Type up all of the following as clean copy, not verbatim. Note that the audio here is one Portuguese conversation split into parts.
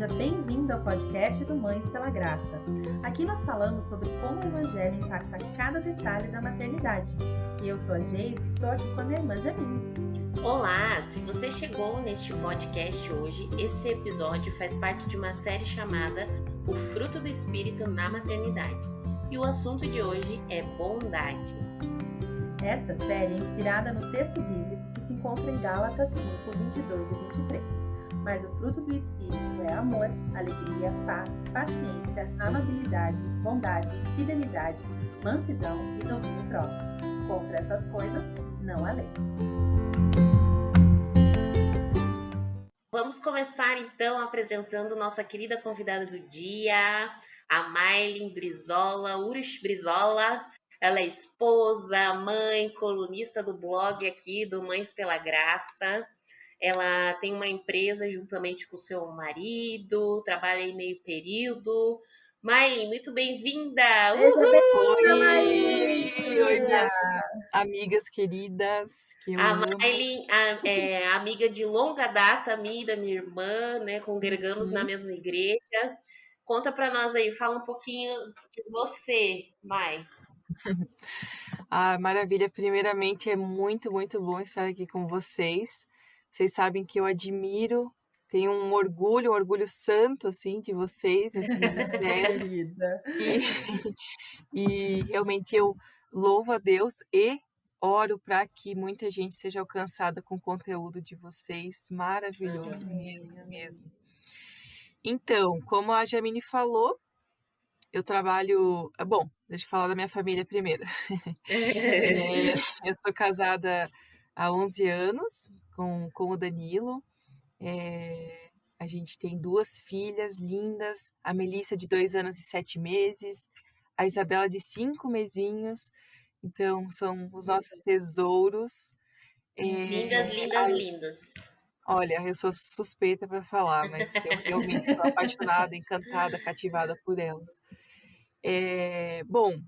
Seja bem-vindo ao podcast do Mães pela Graça. Aqui nós falamos sobre como o Evangelho impacta cada detalhe da maternidade. E eu sou a Geise e estou aqui com a minha irmã Jamile. Olá! Se você chegou neste podcast hoje, esse episódio faz parte de uma série chamada O Fruto do Espírito na Maternidade. E o assunto de hoje é bondade. Esta série é inspirada no texto bíblico que se encontra em Gálatas 5, 22 e 23. Mas o fruto do Espírito é amor, alegria, paz, paciência, amabilidade, bondade, fidelidade, mansidão e domínio próprio. Contra essas coisas, não há lei. Vamos começar então apresentando nossa querida convidada do dia, a Maylin Brizola, Ursh Brizola. Ela é esposa, mãe, colunista do blog aqui do Mães pela Graça. Ela tem uma empresa juntamente com o seu marido, trabalha em meio período. Maylin, muito bem-vinda! Seja bem-vinda, Oi, Maylin! oi, minhas amigas queridas que eu A amo. Maylin é amiga de longa data, minha e da minha irmã, né? Congregamos na mesma igreja. Conta para nós aí, fala um pouquinho de você, Mai. Maravilha. Primeiramente, é muito, muito bom estar aqui com vocês. Vocês sabem que eu admiro, tenho um orgulho santo, assim, de vocês, esse ministério. Querida. E realmente eu louvo a Deus e oro para que muita gente seja alcançada com o conteúdo de vocês. Maravilhoso mesmo. Então, como a Jamine falou, eu trabalho... Bom, deixa eu falar da minha família primeiro. Eu sou casada há 11 anos com o Danilo. A gente tem 2 filhas lindas, a Melissa de 2 anos e 7 meses, a Isabela de 5 mesinhos. Então, são os nossos tesouros. Lindas. Olha, eu sou suspeita para falar, mas eu realmente sou apaixonada, encantada, cativada por elas. Bom,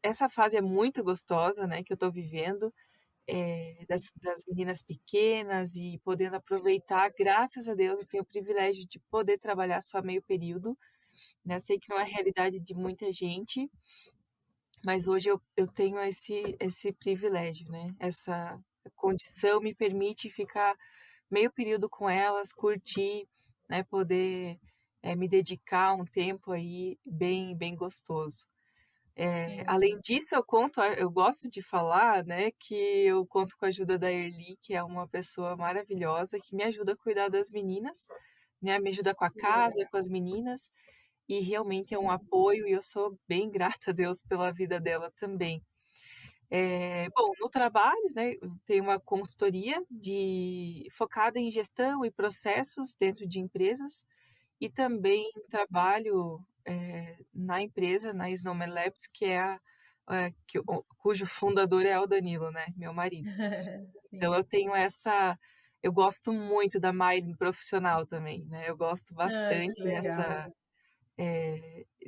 essa fase é muito gostosa, né, que eu estou vivendo, das meninas pequenas e podendo aproveitar, graças a Deus, eu tenho o privilégio de poder trabalhar só meio período, né? Sei que não é a realidade de muita gente, mas hoje eu tenho esse privilégio, né? Essa condição me permite ficar meio período com elas, curtir, né? Poder me dedicar um tempo aí bem gostoso. Além disso, eu gosto de falar, né, que eu conto com a ajuda da Erli, que é uma pessoa maravilhosa, que me ajuda a cuidar das meninas, né, me ajuda com a casa, com as meninas, e realmente é um apoio, e eu sou bem grata a Deus pela vida dela também. Bom, no trabalho, né, eu tenho uma consultoria focada em gestão e processos dentro de empresas, e também trabalho na empresa, na Snowman Labs, que é cujo fundador é o Danilo, né, meu marido. Então eu tenho eu gosto muito da Maylin profissional também, né? Eu gosto bastante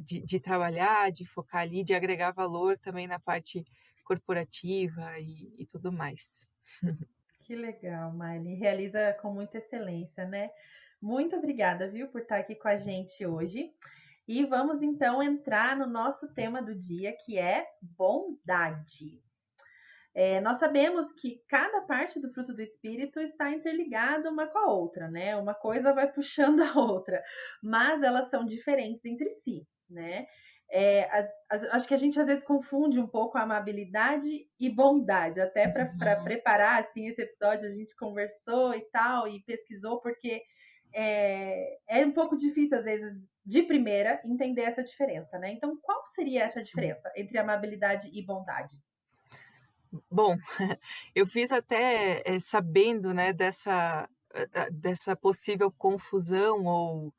de trabalhar, de focar ali, de agregar valor também na parte corporativa e tudo mais. Que legal, Maylin. Realiza com muita excelência, né? Muito obrigada, viu, por estar aqui com a gente hoje. E vamos então entrar no nosso tema do dia, que é bondade. Nós sabemos que cada parte do fruto do Espírito está interligada uma com a outra, né? Uma coisa vai puxando a outra, mas elas são diferentes entre si, né? Acho que a gente às vezes confunde um pouco a amabilidade e bondade, até para preparar assim, esse episódio a gente conversou e tal, e pesquisou, porque é um pouco difícil às vezes de primeira entender essa diferença, né? Então, qual seria essa diferença entre amabilidade e bondade? Bom, eu fiz até sabendo, né, dessa possível confusão ou,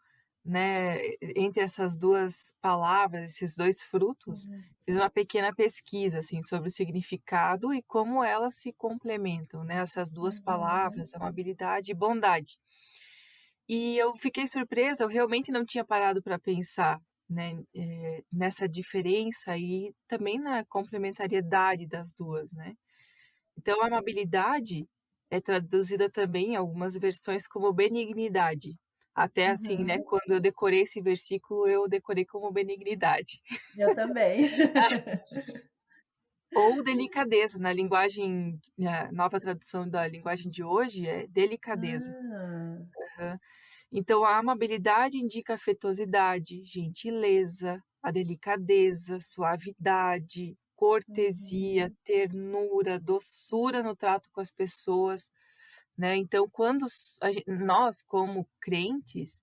né, entre essas 2 palavras, esses 2 frutos, fiz uma pequena pesquisa, assim, sobre o significado e como elas se complementam, né, essas 2 palavras, amabilidade e bondade. E eu fiquei surpresa, eu realmente não tinha parado para pensar, né, nessa diferença e também na complementariedade das 2, né. Então a amabilidade é traduzida também em algumas versões como benignidade, Até assim, né, Uhum. quando eu decorei esse versículo, eu decorei como benignidade. Eu também. Ou delicadeza, na nova tradução da linguagem de hoje, é delicadeza. Ah, Aham. Então a amabilidade indica afetuosidade, gentileza, a delicadeza, suavidade, cortesia, uhum, ternura, doçura no trato com as pessoas, né. Então quando nós como crentes,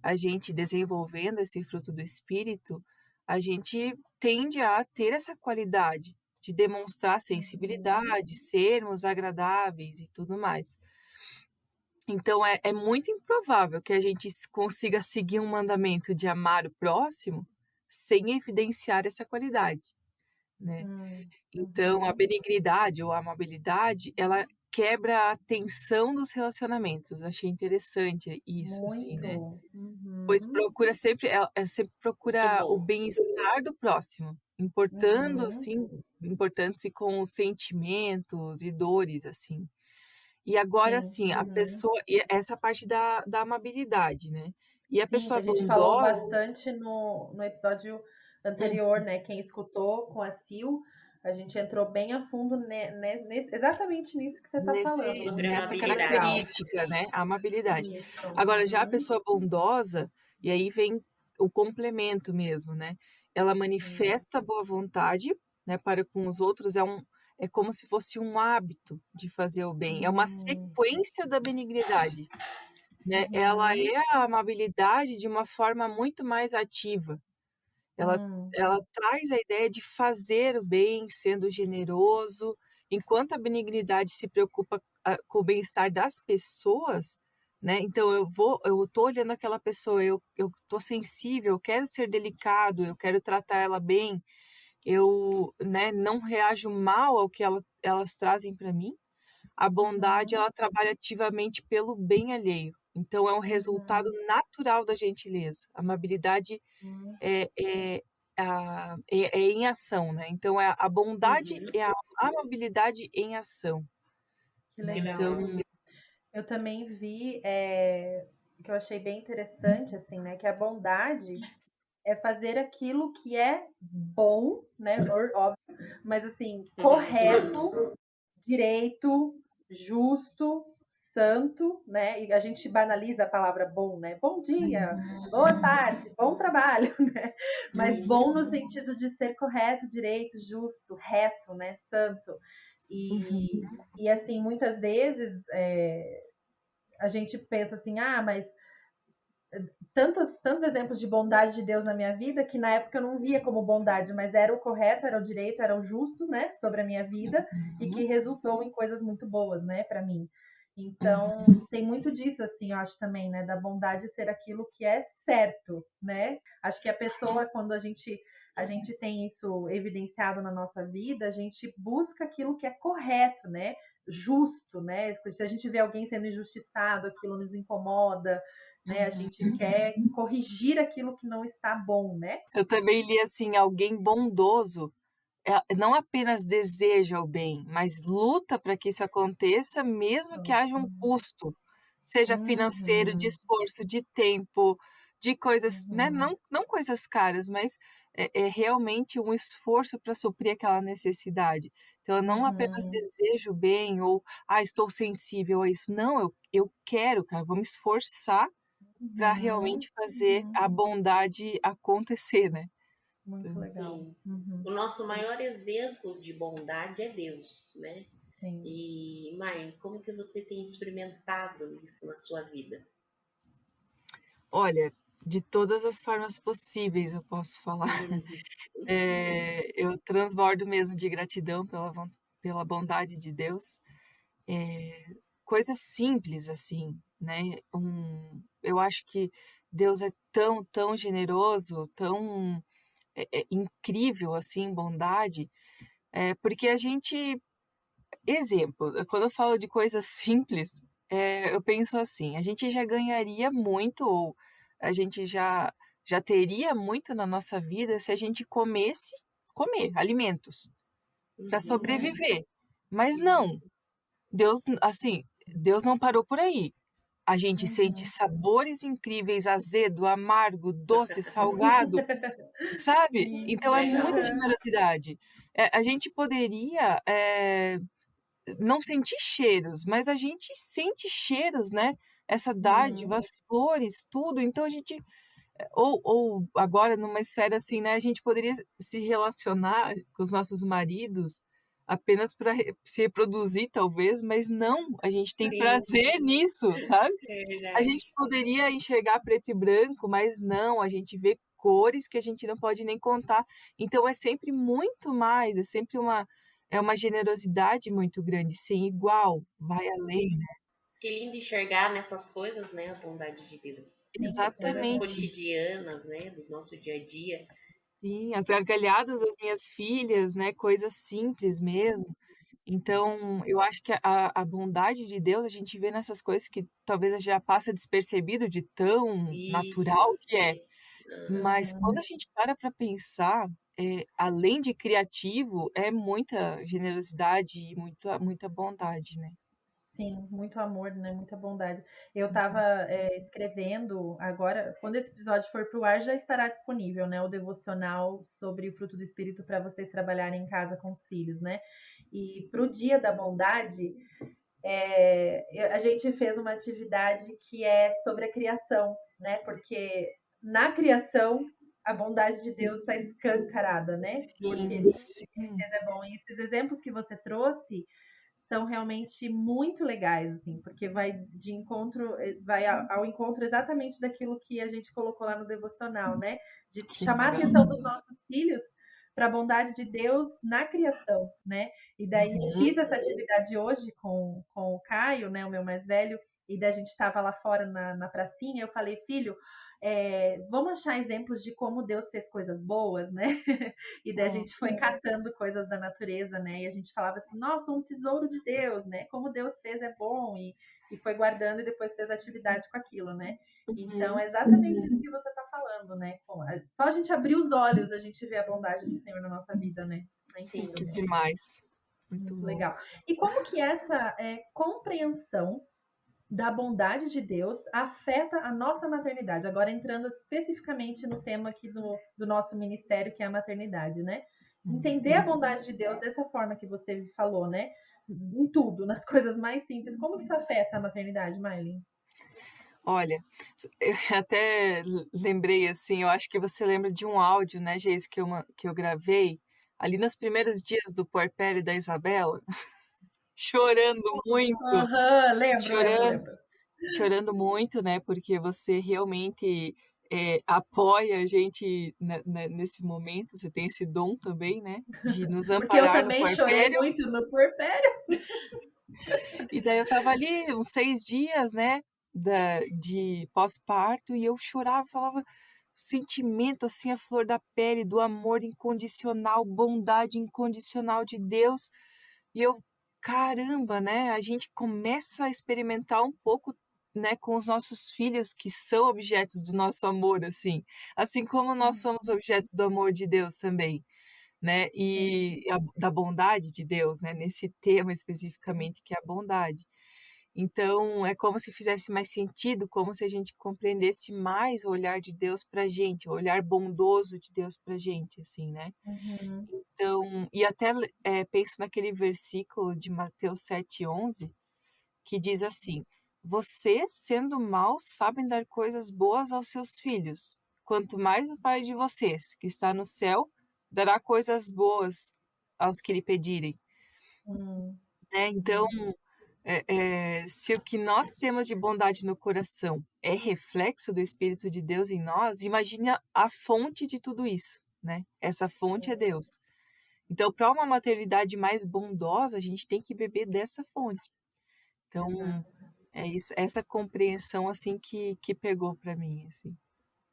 a gente desenvolvendo esse fruto do espírito, a gente tende a ter essa qualidade de demonstrar uhum, sensibilidade, sermos agradáveis e tudo mais. Então é muito improvável que a gente consiga seguir um mandamento de amar o próximo, sem evidenciar essa qualidade, né. Então a uhum. benignidade ou a amabilidade, ela quebra a tensão dos relacionamentos. Achei interessante isso, assim, né. Muito. Pois Uhum, procura sempre sempre Muito procura o bom. bem-estar do próximo, uhum, importando-se com os sentimentos e dores, assim. E agora, sim. assim, a Uhum. pessoa e essa parte da amabilidade, né. E a Sim, que pessoa a gente falou bondosa bastante no episódio hum, anterior, né? Quem escutou com a Sil, a gente entrou bem a fundo exatamente nisso que você está falando, nesse Sobre muito nessa amabilidade. legal. característica, né, a amabilidade. Isso. Agora já a Uhum, pessoa bondosa, e aí vem o complemento mesmo, né, ela sim. manifesta boa vontade, né, para com os outros, é como se fosse um hábito de fazer o bem, é uma Hum, sequência da benignidade, né, ela uhum, é a amabilidade de uma forma muito mais ativa. Ela hum, ela traz a ideia de fazer o bem, sendo generoso, enquanto a benignidade se preocupa, com o bem-estar das pessoas, né, então eu tô olhando aquela pessoa, eu tô sensível, eu quero ser delicado, eu quero tratar ela bem, eu, né, não reajo mal ao que elas trazem para mim. A bondade, uhum, ela trabalha ativamente pelo bem alheio, então é um resultado uhum, natural da gentileza. A amabilidade uhum. é em ação, né, então a bondade Uhum. é a amabilidade em ação, Que né, Que legal. legal. então Eu também vi, que eu achei bem interessante, assim, né? Que a bondade é fazer aquilo que é bom, né? Óbvio, mas assim, correto, direito, justo, santo, né? E a gente banaliza a palavra bom, né? Bom dia, boa tarde, bom trabalho, né? Mas bom no sentido de ser correto, direito, justo, reto, né? Santo. uhum, E assim, muitas vezes a gente pensa assim, ah, mas tantos exemplos de bondade de Deus na minha vida que na época eu não via como bondade, mas era o correto, era o direito, era o justo, né, sobre a minha vida e que uhum, resultou em coisas muito boas, né, para mim. uhum, Então, tem muito disso, assim, eu acho também, né, da bondade ser aquilo que é certo, né? Acho que a pessoa, quando a gente tem isso evidenciado na nossa vida, a gente busca aquilo que é correto, né? Justo, né? Se a gente vê alguém sendo injustiçado, aquilo nos incomoda, né? A gente uhum. quer corrigir aquilo que não está bom, né? Eu também li assim, alguém bondoso, não apenas deseja o bem, mas luta para que isso aconteça, mesmo que haja um custo, seja financeiro, de Uhum, esforço, de tempo, de coisas, né, uhum, não coisas caras, mas é realmente um esforço para suprir aquela necessidade. Então eu não apenas uhum, desejo o bem ou, estou sensível a isso, não, eu quero, cara, vou me esforçar para uhum, realmente fazer uhum. a bondade acontecer, né. Muito Então legal. Sim. Uhum, O nosso maior exemplo de bondade é Deus, né? sim. E, mãe, como que você tem experimentado isso na sua vida? olha, de todas as formas possíveis eu posso falar. Uhum. Eu transbordo mesmo de gratidão pela bondade de Deus. Coisas simples, assim, né, eu acho que Deus é tão, tão generoso, tão, incrível, assim, em bondade, porque a gente exemplo, quando eu falo de coisas simples, eu penso assim, a gente já ganharia muito ou a gente já teria muito na nossa vida se a gente comer alimentos para Uhum. sobreviver. Mas Uhum. não, Deus, assim, Deus não parou por aí. a gente sente sabores incríveis, azedo, amargo, doce, salgado, sabe? Sim. Então é muita Aham. generosidade. A gente poderia, não sentir cheiros, mas a gente sente cheiros, né, essa dádiva, Uhum. as flores, tudo, então a gente ou agora numa esfera assim, né, a gente poderia se relacionar com os nossos maridos apenas para se reproduzir talvez, mas não, a gente tem Sim, prazer nisso, sabe. é A verdade. gente poderia enxergar preto e branco, mas não, a gente vê cores que a gente não pode nem contar. Então é sempre muito mais, é sempre uma generosidade muito grande, sem igual, vai além, né. Que lindo enxergar nessas coisas, né, a bondade de Deus. Sim, Nessas coisas Exatamente. cotidianas, né, do nosso dia a dia. Sim, as gargalhadas das minhas filhas, né, coisas simples mesmo. Então, eu acho que a bondade de Deus a gente vê nessas coisas que talvez já passa despercebido de tão Isso, natural que é. é. Aham. Mas quando a Uhum. gente para pensar, além de criativo, é muita generosidade e muita bondade, né. Sim, muito amor, né, muita bondade. Eu estava, escrevendo agora quando esse episódio for para o ar, já estará disponível, né, o devocional sobre o fruto do espírito para vocês trabalharem em casa com os filhos, né. E para o dia da bondade, a gente fez uma atividade que é sobre a criação, né, porque na criação a bondade de Deus está escancarada, né, porque Sim, ele sim, é bom. E esses exemplos que você trouxe são realmente muito legais, assim, porque vai de encontro, vai ao encontro exatamente daquilo que a gente colocou lá no devocional, né? De que chamar a legal. atenção dos nossos filhos para a bondade de Deus na criação, né? E daí eu Uhum. fiz essa atividade hoje com o Caio, né, o meu mais velho, e daí a gente estava lá fora na pracinha, eu falei, filho, vamos achar exemplos de como Deus fez coisas boas, né? E daí a gente foi catando coisas da natureza, né? E a gente falava assim, nossa, um tesouro de Deus, né? Como Deus fez é bom. E foi guardando e depois fez atividade com aquilo, né? Então Uhum. é exatamente isso que você está falando, né? Só a gente abrir os olhos, a gente vê a bondade do Senhor na nossa vida, né? É Sim. incrível, Que demais. Muito muito bom. legal. E como que essa compreensão da bondade de Deus afeta a nossa maternidade? Agora entrando especificamente no tema aqui do nosso ministério, que é a maternidade, né? Entender a Uhum. bondade de Deus dessa forma que você falou, né? Em tudo, nas coisas mais simples. Como que isso afeta a maternidade, Maylin? Olha, eu até lembrei, assim, eu acho que você lembra de um áudio, né, Geise, que eu gravei ali nos primeiros dias do puerpério da Isabela, chorando muito, Aham, lembro, lembro, chorando lembro. chorando muito, né, porque você realmente, apoia a gente nesse momento, você tem esse dom também, né, de nos Porque eu amparar no também chorei puerpério. muito no puerpério. E daí eu estava ali uns 6 dias, né, de pós-parto e eu chorava, falava sentimento, assim, a flor da pele, do amor incondicional, bondade incondicional de Deus. E eu, caramba, né, a gente começa a experimentar um pouco, né, com os nossos filhos que são objetos do nosso amor, assim como nós somos objetos do amor de Deus também, né, e da bondade de Deus, né, nesse tema especificamente que é a bondade. Então, é como se fizesse mais sentido, como se a gente compreendesse mais o olhar de Deus pra gente, o olhar bondoso de Deus pra gente, assim, né. Uhum, Então e até penso naquele versículo de Mateus 7:11, que diz assim: "Vocês, sendo maus, sabem dar coisas boas aos seus filhos, quanto mais o Pai de vocês, que está no céu, dará coisas boas aos que lhe pedirem", uhum, né. Então se o que nós temos de bondade no coração é reflexo do Espírito de Deus em nós, imagine a fonte de tudo isso, né. Essa fonte é Deus. Então, para uma maternidade mais bondosa, a gente tem que beber dessa fonte. Então, exato. é isso, essa compreensão, assim, que pegou para mim, assim.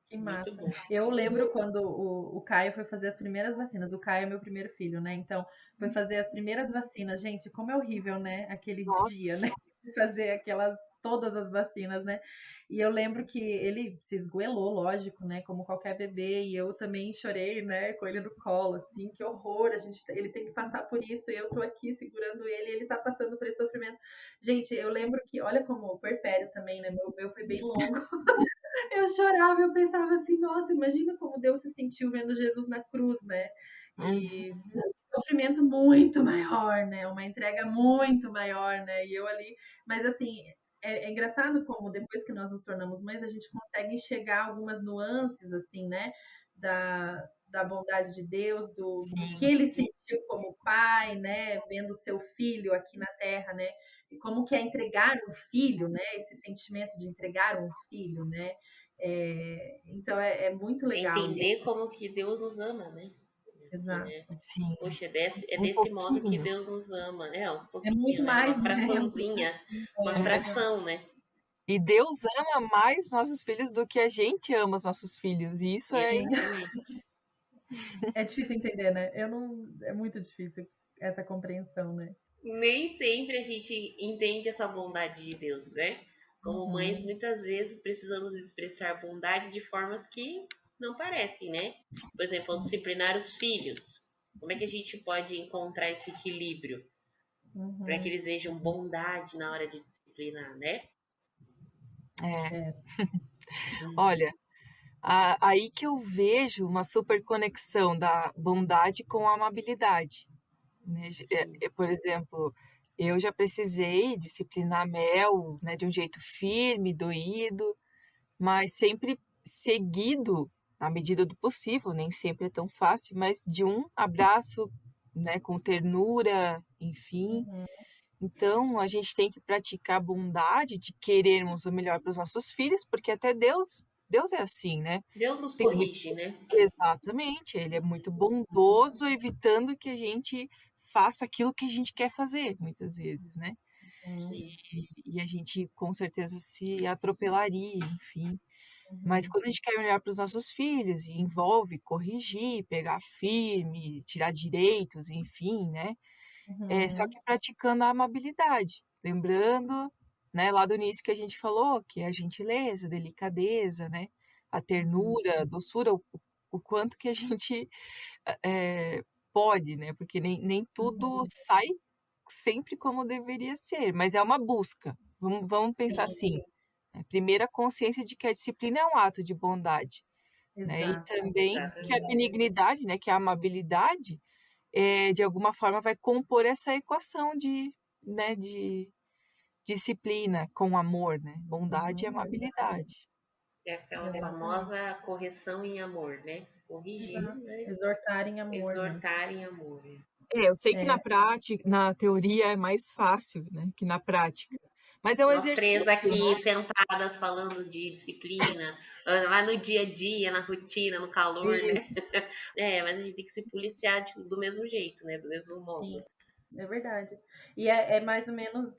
Que Muito massa. bom. Eu lembro quando o Caio foi fazer as primeiras vacinas. O Caio é meu primeiro filho, né? Então, foi fazer as primeiras vacinas. Gente, como é horrível, né? Aquele dia, Nossa, né? Fazer aquelas todas as vacinas, né? E eu lembro que ele se esgoelou, lógico, né? Como qualquer bebê, e eu também chorei, né? Com ele no colo, assim, que horror, ele tem que passar por isso, e eu tô aqui segurando ele, e ele tá passando por esse sofrimento. Gente, eu lembro que, olha como o puerpério também, né? Meu foi bem longo. Eu chorava, eu pensava assim, nossa, imagina como Deus se sentiu vendo Jesus na cruz, né? E um sofrimento muito maior, né? Uma entrega muito maior, né? E eu ali, mas assim, é engraçado como depois que nós nos tornamos mães, a gente consegue enxergar algumas nuances, assim, né? Da bondade de Deus, do que Sim, ele sentiu como pai, né? Vendo o seu filho aqui na terra, né? E como que é entregar um filho, né? Esse sentimento de entregar um filho, né? Então é muito legal isso. Entender como que Deus nos ama, né? Assim, Exato. né? sim, Poxa, é um desse modo que pouquinho. Deus nos ama. É, um É pouquinho, muito né? mais, Uma né? fraçãozinha, uma É. fração, né? E Deus ama mais nossos filhos do que a gente ama os nossos filhos. E isso é Exatamente. É difícil entender, né? Eu não. É muito difícil essa compreensão, né? Nem sempre a gente entende essa bondade de Deus, né? Como mães, Uhum, muitas vezes precisamos expressar bondade de formas que não parecem, né? Por exemplo, ao disciplinar os filhos. Como é que a gente pode encontrar esse equilíbrio para que uhum. eles vejam bondade na hora de disciplinar, né? É, É. olha, aí que eu vejo uma super conexão da bondade com a amabilidade, né? Sim, Por exemplo, eu já precisei disciplinar Mel, né, de um jeito firme, doído, mas sempre seguido, na medida do possível, nem sempre é tão fácil, mas de um abraço, né, com ternura, enfim. Uhum, Então, a gente tem que praticar a bondade de querermos o melhor para os nossos filhos, porque até Deus é assim, né? Deus nos Tem muito, corrige, né? exatamente, ele é muito bondoso, evitando que a gente faça aquilo que a gente quer fazer, muitas vezes, né? uhum, Sim, E a gente com certeza se atropelaria, enfim. Mas uhum, quando a gente quer olhar para os nossos filhos e envolve corrigir, pegar firme, tirar direitos, enfim, né? Só uhum, que praticando a amabilidade, lembrando, né, lá do início que a gente falou, que é a gentileza, a delicadeza, né, a uhum, ternura, a doçura, o quanto que a gente eh, pode, né, porque nem tudo uhum. sai sempre como deveria ser, mas é uma busca. Vamos pensar sim, assim, né, primeiro a consciência de que a disciplina é um ato de bondade, né, e Exato. também que a exatamente. benignidade, né, que é a amabilidade, de alguma forma vai compor essa equação de, né, de disciplina com amor, né, bondade e Uhum, amabilidade. É aquela exatamente. famosa correção em amor, né? Corrigir, Exato. mas Exortar em amor, né? exortar em amor. Eu sei que É, na teoria é mais fácil, né, que na prática, mas é um Nós três exercício, aqui né. sentadas falando de disciplina, mas no dia a dia, na rotina, no calor, né? Isso. É, mas a gente tem que se policiar do mesmo jeito, né? Do mesmo sim. modo. É verdade. E é mais ou menos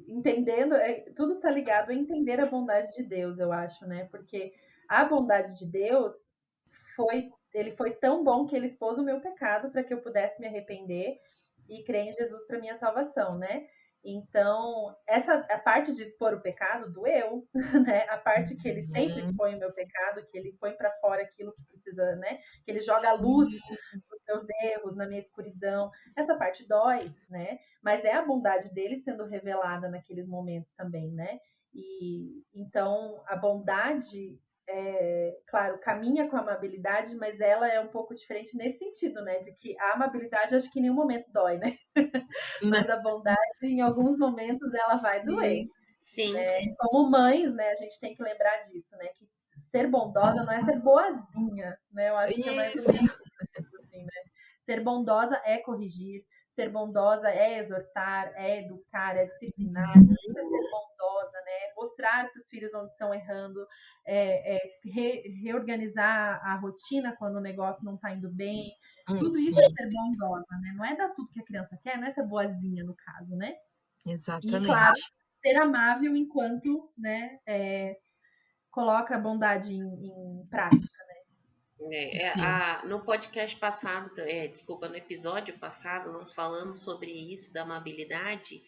entendendo, tudo está ligado a entender a bondade de Deus, eu acho, né? Porque a bondade de Deus ele foi tão bom que ele expôs o meu pecado para que eu pudesse me arrepender e crer em Jesus para minha salvação, né? Então, a parte de expor o pecado doeu, né? A parte que ele sempre Uhum. expõe o meu pecado, que ele põe para fora aquilo que precisa, né? Que ele joga a luz Sim, nos meus erros, na minha escuridão. Essa parte dói, né? Mas é a bondade dele sendo revelada naqueles momentos também, né? E então a bondade, claro, caminha com a amabilidade, mas ela é um pouco diferente nesse sentido, né? De que a amabilidade acho que em nenhum momento dói, né? né, Mas a bondade, em alguns momentos, ela vai doer. sim, Sim, Como mães, né, a gente tem que lembrar disso, né? Que ser bondosa não é ser boazinha, né? Eu acho que é mais ou isso, menos assim, né? Ser bondosa é corrigir, ser bondosa é exortar, é educar, é disciplinar, isso é ser bondosa, né? Mostrar para os filhos onde estão errando, reorganizar a rotina quando o negócio não está indo bem. Tudo isso é sim, ser bondosa, né? Não é dar tudo que a criança quer, não é ser boazinha no caso, né? E, claro, exatamente. ser amável enquanto, né, coloca a bondade em prática. Sim, no podcast passado, desculpa, no episódio passado, nós falamos sobre isso da amabilidade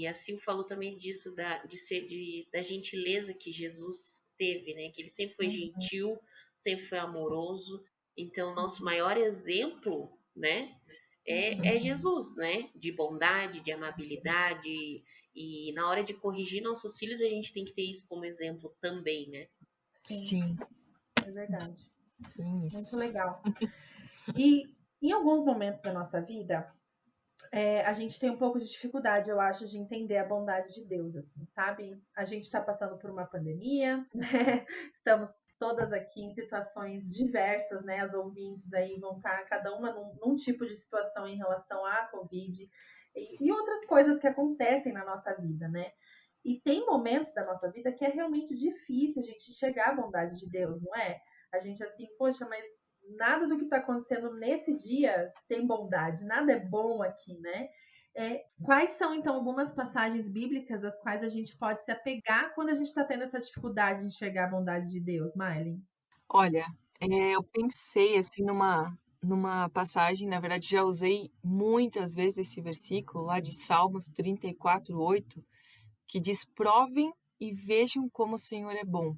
E a Sil falou também disso, da gentileza que Jesus teve, né? Que ele sempre foi Uhum, gentil, sempre foi amoroso. Então, nosso maior exemplo, né? É uhum. Jesus, né? De bondade, de amabilidade. E na hora de corrigir nossos filhos, a gente tem que ter isso como exemplo também, né? Sim, Sim, é verdade. Muito isso. legal. E em alguns momentos da nossa vida, a gente tem um pouco de dificuldade, eu acho, de entender a bondade de Deus, assim, sabe? A gente está passando por uma pandemia, né? Estamos todas aqui em situações diversas, né? As ouvintes aí vão estar cada uma num tipo de situação em relação à Covid e outras coisas que acontecem na nossa vida, né? E tem momentos da nossa vida que é realmente difícil a gente enxergar a bondade de Deus, não é? A gente assim, poxa, mas nada do que está acontecendo nesse dia tem bondade, nada é bom aqui, né? Quais são, então, algumas passagens bíblicas às quais a gente pode se apegar quando a gente está tendo essa dificuldade de enxergar a bondade de Deus, Miley? Olha, eu pensei, assim, numa passagem, na verdade já usei muitas vezes esse versículo lá de Salmos 34:8, que diz: "Provem e vejam como o Senhor é bom",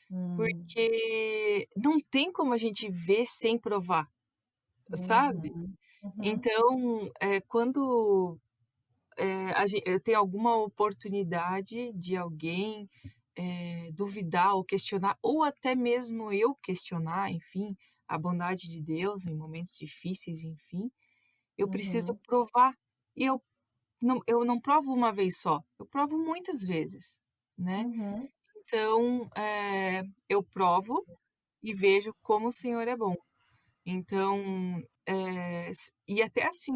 Hum, porque não tem como a gente ver sem provar, sabe. uhum, uhum, Então, quando, eu tenho alguma oportunidade de alguém, duvidar ou questionar, ou até mesmo eu questionar, enfim, a bondade de Deus em momentos difíceis, enfim, eu preciso uhum, provar. E eu não provo uma vez só, eu provo muitas vezes, né. uhum, Então, eu provo e vejo como o Senhor é bom. Então, e até assim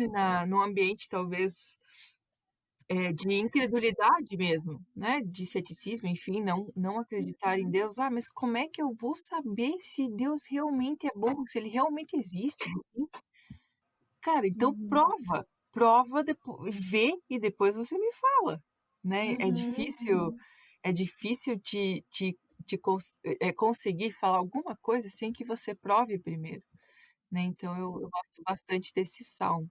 no ambiente talvez, de incredulidade mesmo, né, de ceticismo, enfim, não acreditar em Deus. "Ah, mas como é que eu vou saber se Deus realmente é bom, se ele realmente existe?" Enfim. Cara, então uhum, prova, vê e depois você me fala, né. É uhum, difícil é difícil conseguir falar alguma coisa sem que você prove primeiro, né, então eu gosto bastante desse salmo.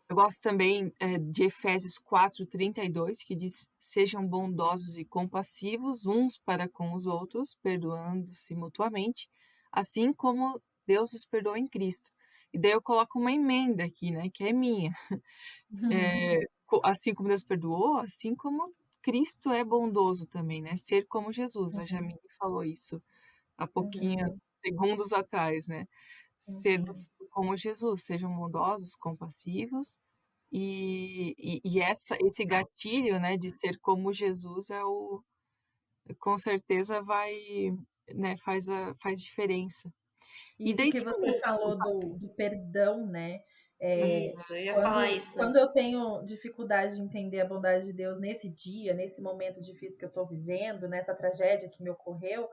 Eu gosto também, de Efésios 4:32, que diz: "Sejam bondosos e compassivos uns para com os outros, perdoando-se mutuamente, assim como Deus os perdoou em Cristo". E daí eu coloco uma emenda aqui, né, que é minha. uhum, Assim como Deus perdoou, assim como Cristo é bondoso também, né, ser como Jesus. A uhum, Jamile falou isso há pouquinhos uhum, segundos atrás, né. uhum, Sermos como Jesus, sejam bondosos, compassivos, e esse gatilho, né, de ser como Jesus com certeza vai, né, faz diferença. E Isso daí que tem você falou do perdão, né? É, Isso, eu ia falar quando, isso quando também. eu tenho dificuldade de entender a bondade de Deus nesse dia, nesse momento difícil que eu estou vivendo, nessa tragédia que me ocorreu,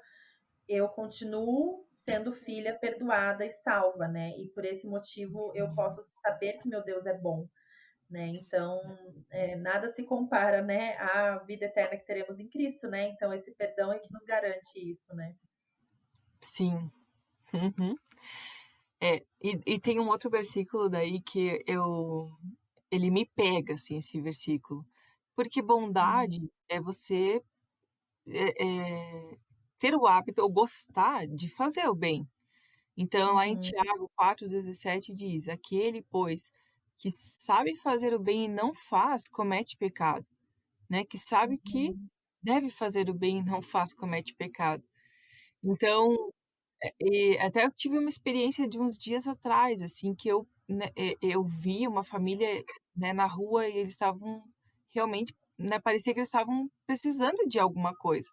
eu continuo sendo filha perdoada e salva, né? E por esse motivo eu posso saber que meu Deus é bom, né? Então, nada se compara, né, à vida eterna que teremos em Cristo, né? Então, esse perdão é que nos garante isso, né? sim. Uhum. E tem um outro versículo daí que ele me pega, assim, esse versículo, porque Uhum, bondade é você, ter o hábito ou gostar de fazer o bem. Então, lá em uhum, Tiago 4:17 diz: "Aquele, pois, que sabe fazer o bem e não faz, comete pecado", né, que sabe que uhum, deve fazer o bem e não faz, comete pecado. Então, até eu tive uma experiência de uns dias atrás, assim, que eu vi uma família, né, na rua e eles estavam realmente, né, parecia que eles estavam precisando de alguma coisa.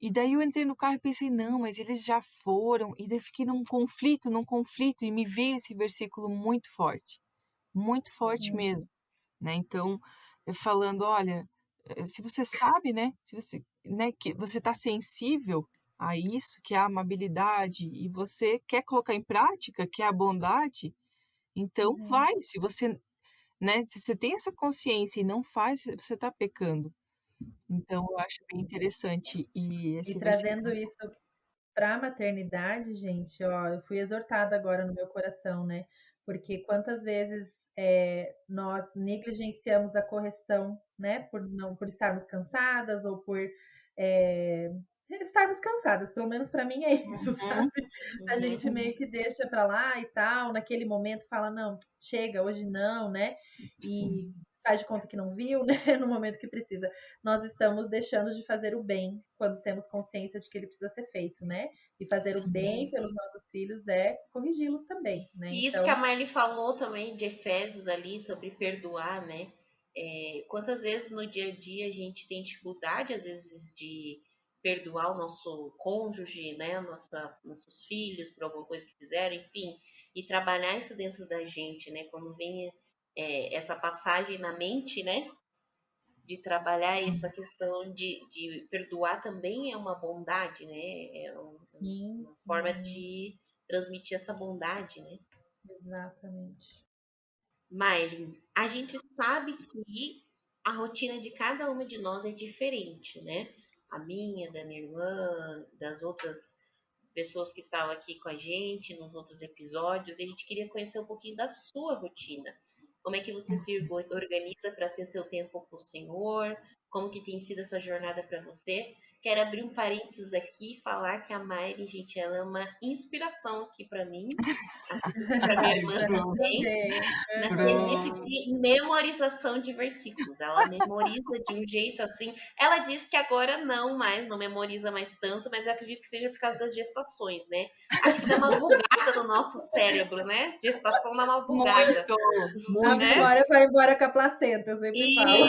E daí eu entrei no carro e pensei: "Não, mas eles já foram", e daí fiquei num conflito, e me veio esse versículo muito forte uhum, mesmo, né. Então, falando: "Olha, se você sabe, né, se você, né, que você está sensível a isso, que é a amabilidade, e você quer colocar em prática, que é a bondade, então uhum. vai, se você, né, se você tem essa consciência e não faz, você está pecando". Então eu acho bem interessante, e E esse trazendo versículo. isso para a maternidade, gente, ó, eu fui exortada agora no meu coração, né? Porque quantas vezes nós negligenciamos a correção, né, por estarmos cansadas ou por estarmos cansadas, pelo menos para mim é isso, sabe? A gente meio que deixa para lá e tal, naquele momento fala, não, chega, hoje não, né? E faz de conta que não viu, né? No momento que precisa. Nós estamos deixando de fazer o bem quando temos consciência de que ele precisa ser feito, né? E fazer o bem pelos nossos filhos é corrigi-los também, né? E isso que a Miley falou também de Efésios ali, sobre perdoar, né? Quantas vezes no dia a dia a gente tem dificuldade, às vezes, de perdoar o nosso cônjuge, né? Nossos filhos por alguma coisa que fizeram, enfim. E trabalhar isso dentro da gente, né? Quando vem essa passagem na mente, né? De trabalhar essa questão de perdoar também é uma bondade, né? É uma forma de transmitir essa bondade, né? Exatamente. Maylin, a gente sabe que a rotina de cada uma de nós é diferente, né? A minha, da minha irmã, das outras pessoas que estavam aqui com a gente nos outros episódios, e a gente queria conhecer um pouquinho da sua rotina. Como é que você se organiza para ter seu tempo com o Senhor? Como que tem sido essa jornada para você? Quero abrir um parênteses aqui e falar que a Mayri, gente, ela é uma inspiração aqui para mim, para minha irmã também, no quesito de memorização de versículos. Ela memoriza de um jeito assim. Ela diz que agora não memoriza mais tanto, mas eu acredito que seja por causa das gestações, né? Acho que dá uma bugada no nosso cérebro, né? Gestação dá uma bugada. Muito. A memória vai embora com a placenta, eu sempre falo.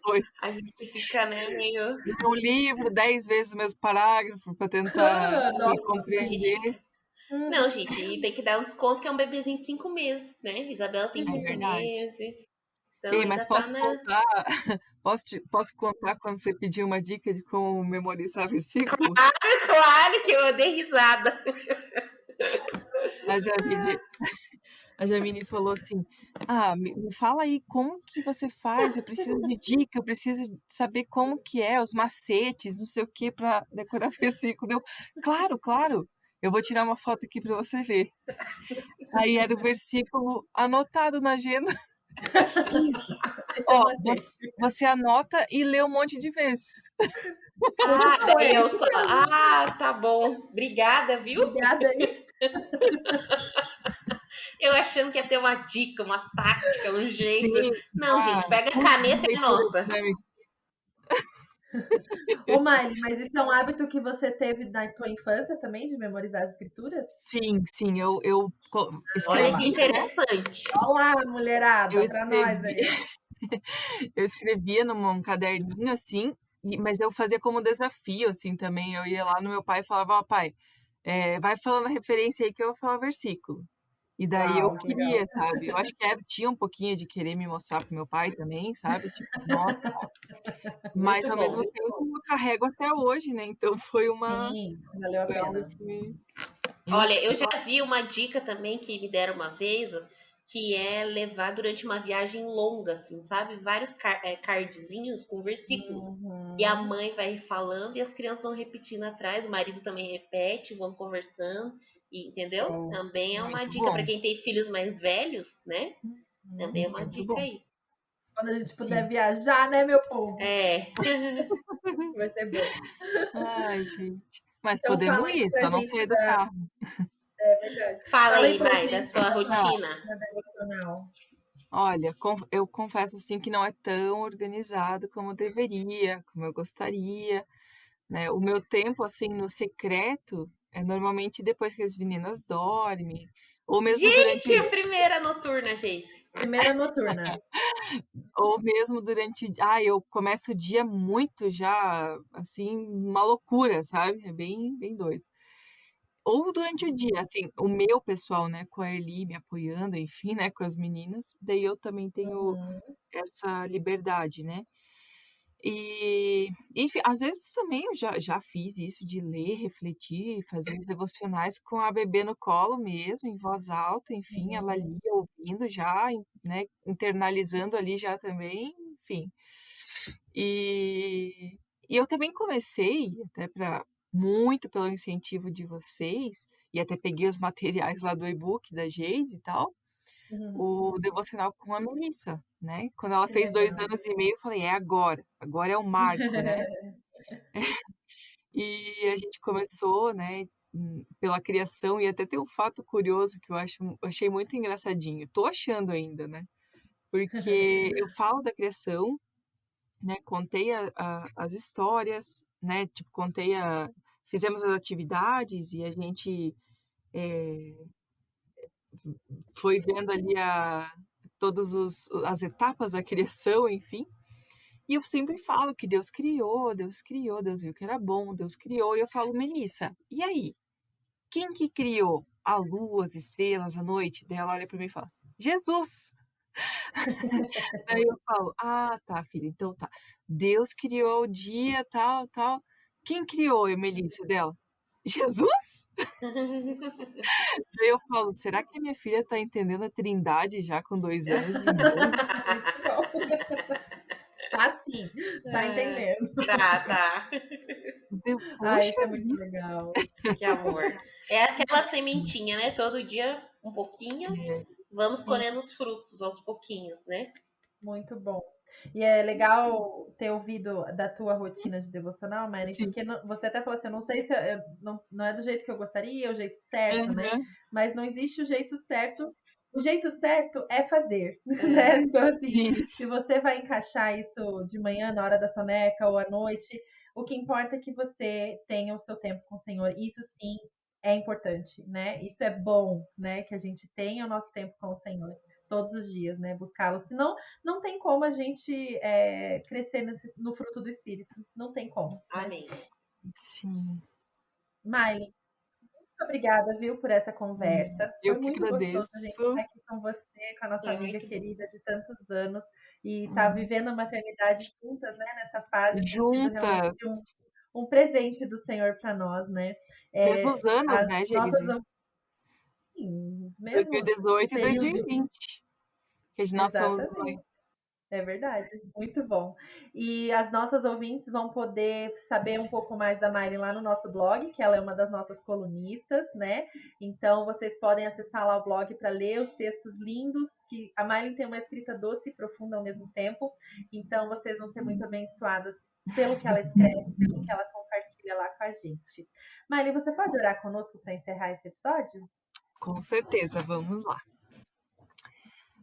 Foi. A gente fica, né, meio... Um livro, 10 vezes o mesmo parágrafo para tentar compreender. Não, gente, e tem que dar um desconto que é um bebezinho de 5 meses, né? Isabela tem 5 meses. Então, mas posso contar quando você pediu uma dica de como memorizar versículo? Claro que eu dei risada. A Jamile falou assim, me fala aí como que você faz, eu preciso de dica, eu preciso saber como que é, os macetes, não sei o que, para decorar versículo. Claro, eu vou tirar uma foto aqui para você ver. Aí era o versículo anotado na agenda. Você anota e lê um monte de vezes. Tá bom. Obrigada, viu? Obrigada aí. Eu achando que ia ter uma dica, uma tática, um jeito. Sim, não, gente, pega a caneta e anota. Ô, Miley, mas isso é um hábito que você teve na tua infância também, de memorizar as escrituras? Sim, eu escrevi. Olha que interessante. Olá, mulherada, pra nós aí. Eu escrevia num caderninho, assim, mas eu fazia como desafio, assim, também. Eu ia lá no meu pai e falava, pai, vai falando a referência aí que eu vou falar versículo. E daí eu queria, sabe? Eu acho que tinha um pouquinho de querer me mostrar pro meu pai também, sabe? Tipo, nossa. Mas ao mesmo tempo eu carrego até hoje, né? Então foi uma... Sim, valeu a pena. Olha, eu já vi uma dica também que me deram uma vez, que é levar durante uma viagem longa, assim, sabe? Vários cardzinhos com versículos. E a mãe vai falando e as crianças vão repetindo atrás, o marido também repete, vão conversando. Entendeu? Também é uma dica para quem tem filhos mais velhos, né? Também é uma dica aí. Quando a gente puder viajar, né, meu povo? Vai ser bom. Ai, gente. Mas então, podemos ir, só não sair do carro. É verdade. Fala aí, Mai, da sua rotina. Olha, eu confesso assim que não é tão organizado como deveria, como eu gostaria, né? O meu tempo assim no secreto é normalmente depois que as meninas dormem, ou mesmo durante a primeira noturna, gente. Primeira noturna. Ou mesmo durante, eu começo o dia muito já assim, uma loucura, sabe? É bem doido. Ou durante o dia, assim, o meu pessoal, né, com a Erli me apoiando, enfim, né, com as meninas, daí eu também tenho essa liberdade, né? E, enfim, às vezes também eu já fiz isso de ler, refletir, fazer os devocionais com a bebê no colo mesmo, em voz alta, enfim, ela ali ouvindo já, né, internalizando ali já também, enfim. E eu também comecei, até muito pelo incentivo de vocês, e até peguei os materiais lá do e-book da Geise e tal, o devocional com a Melissa, né? Quando ela Que fez 2 legal. anos e meio, eu falei, é agora é o marco, né? E a gente começou, né, pela criação, e até tem um fato curioso que eu achei muito engraçadinho. Tô achando ainda, né? Porque eu falo da criação, né, contei as histórias, né, tipo, fizemos as atividades e a gente foi vendo ali todas as etapas da criação, enfim. E eu sempre falo que Deus criou, Deus viu que era bom, Deus criou. E eu falo, Melissa, e aí? Quem que criou a lua, as estrelas, a noite? Daí ela olha para mim e fala, Jesus! Daí eu falo, ah, tá, filha, então tá. Deus criou o dia, tal, tal. Quem criou a Melissa dela? Jesus? Daí eu falo, será que a minha filha tá entendendo a Trindade já com 2 anos e meio? Muito bom. Tá sim, tá entendendo. Tá. Deu, Ai, isso puxa é muito vida. legal. Que amor. É aquela sementinha, né? Todo dia um pouquinho, vamos colhendo os frutos aos pouquinhos, né? Muito bom. E é legal ter ouvido da tua rotina de devocional, Mary, Sim. porque você até falou assim, eu não sei se não é do jeito que eu gostaria, é o jeito certo, né? Uhum. Mas não existe o jeito certo. O jeito certo é fazer, né? Então, assim, Sim. se você vai encaixar isso de manhã, na hora da soneca ou à noite, o que importa é que você tenha o seu tempo com o Senhor. Isso sim é importante, né? Isso é bom, né? Que a gente tenha o nosso tempo com o Senhor todos os dias, né? Buscá-lo. Senão, não tem como a gente crescer no fruto do Espírito. Não tem como. Né? Amém. Sim. Miley, muito obrigada, viu, por essa conversa. Eu Foi que muito gostoso a gente agradeço. estar aqui com você, com a nossa Foi amiga muito bom. querida de tantos anos. E estar vivendo a maternidade juntas, né? Nessa fase. Tem sido realmente Juntas. um presente do Senhor para nós, né? Mesmos anos, né, Nossas Geise? sim, os mesmos 2018 e períodos. 2020. Que nós somos mãe. Exatamente. É verdade, muito bom. E as nossas ouvintes vão poder saber um pouco mais da Miley lá no nosso blog, que ela é uma das nossas colunistas, né? Então vocês podem acessar lá o blog para ler os textos lindos, que a Miley tem uma escrita doce e profunda ao mesmo tempo. Então vocês vão ser muito abençoadas pelo que ela escreve, pelo que ela compartilha lá com a gente. Miley, você pode orar conosco para encerrar esse episódio? Com certeza, vamos lá.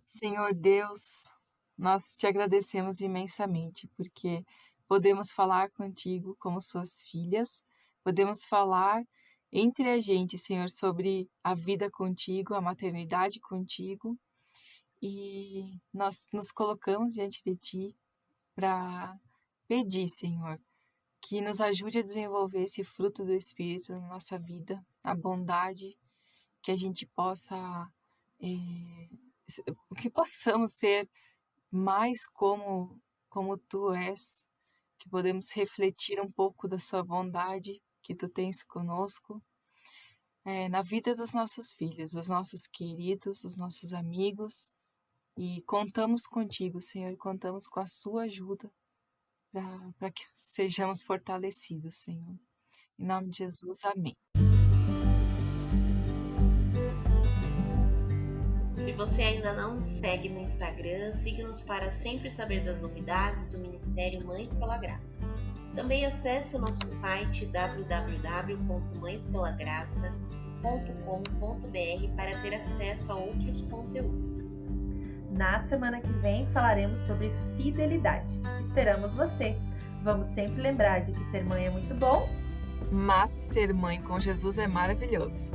Senhor Deus, nós te agradecemos imensamente, porque podemos falar contigo como suas filhas, podemos falar entre a gente, Senhor, sobre a vida contigo, a maternidade contigo, e nós nos colocamos diante de ti para pedir, Senhor, que nos ajude a desenvolver esse fruto do Espírito na nossa vida, a bondade, que a gente possa, que possamos ser mais como tu és, que podemos refletir um pouco da sua bondade que tu tens conosco, na vida dos nossos filhos, dos nossos queridos, dos nossos amigos, e contamos contigo, Senhor, e contamos com a sua ajuda para que sejamos fortalecidos, Senhor. Em nome de Jesus, amém. Se você ainda não nos segue no Instagram, siga-nos para sempre saber das novidades do Ministério Mães pela Graça. Também acesse o nosso site www.mãespelagraça.com.br para ter acesso a outros conteúdos. Na semana que vem falaremos sobre fidelidade. Esperamos você! Vamos sempre lembrar de que ser mãe é muito bom, mas ser mãe com Jesus é maravilhoso.